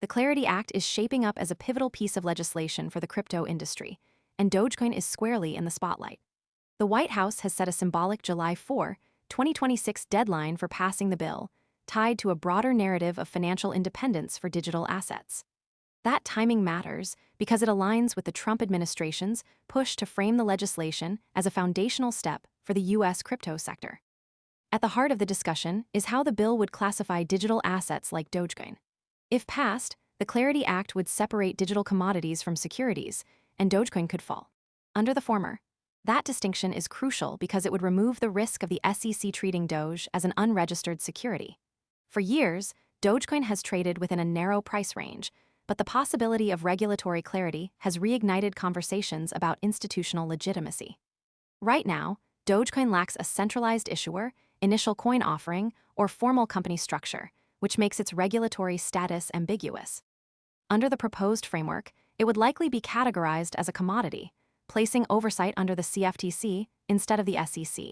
The Clarity Act is shaping up as a pivotal piece of legislation for the crypto industry, and Dogecoin is squarely in the spotlight. The White House has set a symbolic July 4, 2026 deadline for passing the bill, tied to a broader narrative of financial independence for digital assets. That timing matters because it aligns with the Trump administration's push to frame the legislation as a foundational step for the U.S. crypto sector. At the heart of the discussion is how the bill would classify digital assets like Dogecoin. If passed, the Clarity Act would separate digital commodities from securities, and Dogecoin could fall under the former. That distinction is crucial because it would remove the risk of the SEC treating Doge as an unregistered security. For years, Dogecoin has traded within a narrow price range, but the possibility of regulatory clarity has reignited conversations about institutional legitimacy. Right now, Dogecoin lacks a centralized issuer, initial coin offering, or formal company structure, which makes its regulatory status ambiguous. Under the proposed framework, it would likely be categorized as a commodity, placing oversight under the CFTC instead of the SEC.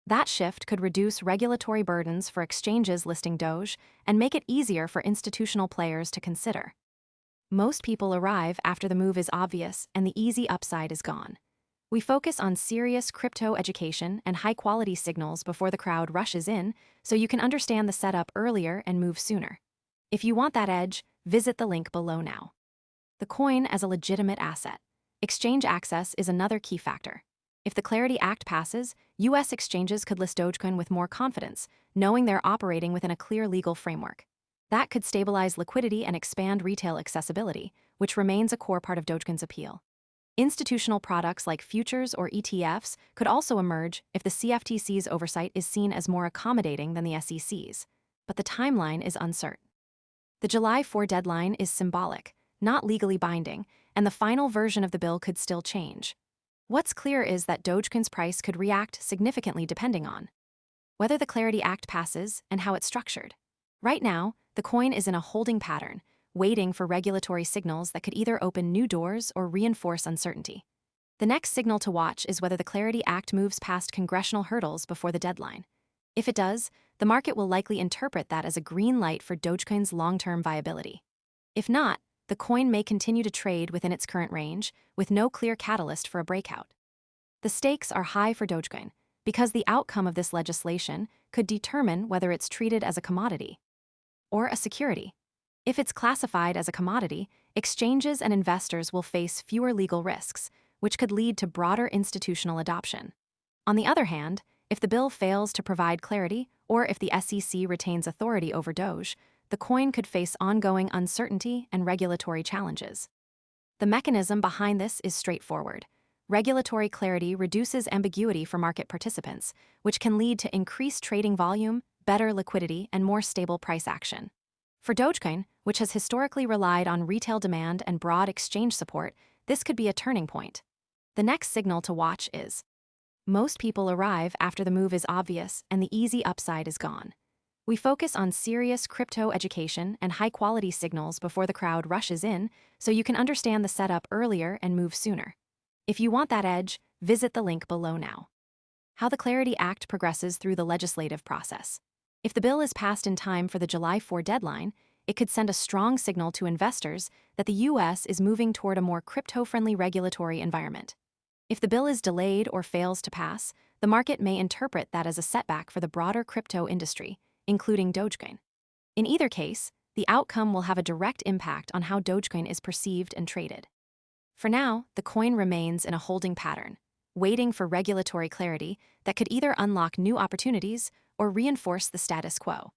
That shift could reduce regulatory burdens for exchanges listing Doge and make it easier for institutional players to consider. Most people arrive after the move is obvious and the easy upside is gone. We focus on serious crypto education and high-quality signals before the crowd rushes in, so you can understand the setup earlier and move sooner. If you want that edge, visit the link below now. The coin as a legitimate asset. Exchange access is another key factor. If the Clarity Act passes, U.S. exchanges could list Dogecoin with more confidence, knowing they're operating within a clear legal framework. That could stabilize liquidity and expand retail accessibility, which remains a core part of Dogecoin's appeal. Institutional products like futures or ETFs could also emerge if the CFTC's oversight is seen as more accommodating than the SEC's, but the timeline is uncertain. The July 4 deadline is symbolic, not legally binding, and the final version of the bill could still change. What's clear is that Dogecoin's price could react significantly depending on whether the Clarity Act passes and how it's structured. Right now, the coin is in a holding pattern, waiting for regulatory signals that could either open new doors or reinforce uncertainty. The next signal to watch is whether the Clarity Act moves past congressional hurdles before the deadline. If it does, the market will likely interpret that as a green light for Dogecoin's long-term viability. If not, the coin may continue to trade within its current range, with no clear catalyst for a breakout. The stakes are high for Dogecoin, because the outcome of this legislation could determine whether it's treated as a commodity or a security. If it's classified as a commodity, exchanges and investors will face fewer legal risks, which could lead to broader institutional adoption. On the other hand, if the bill fails to provide clarity, or if the SEC retains authority over Doge, the coin could face ongoing uncertainty and regulatory challenges. The mechanism behind this is straightforward. Regulatory clarity reduces ambiguity for market participants, which can lead to increased trading volume, better liquidity, and more stable price action. For Dogecoin, which has historically relied on retail demand and broad exchange support, this could be a turning point. The next signal to watch is most people arrive after the move is obvious and the easy upside is gone. We focus on serious crypto education and high-quality signals before the crowd rushes in, so you can understand the setup earlier and move sooner. If you want that edge, visit the link below now. How the Clarity Act progresses through the legislative process. If the bill is passed in time for the July 4 deadline, it could send a strong signal to investors that the U.S. is moving toward a more crypto-friendly regulatory environment. If the bill is delayed or fails to pass, the market may interpret that as a setback for the broader crypto industry, including Dogecoin. In either case, the outcome will have a direct impact on how Dogecoin is perceived and traded. For now, the coin remains in a holding pattern, waiting for regulatory clarity that could either unlock new opportunities or reinforce the status quo.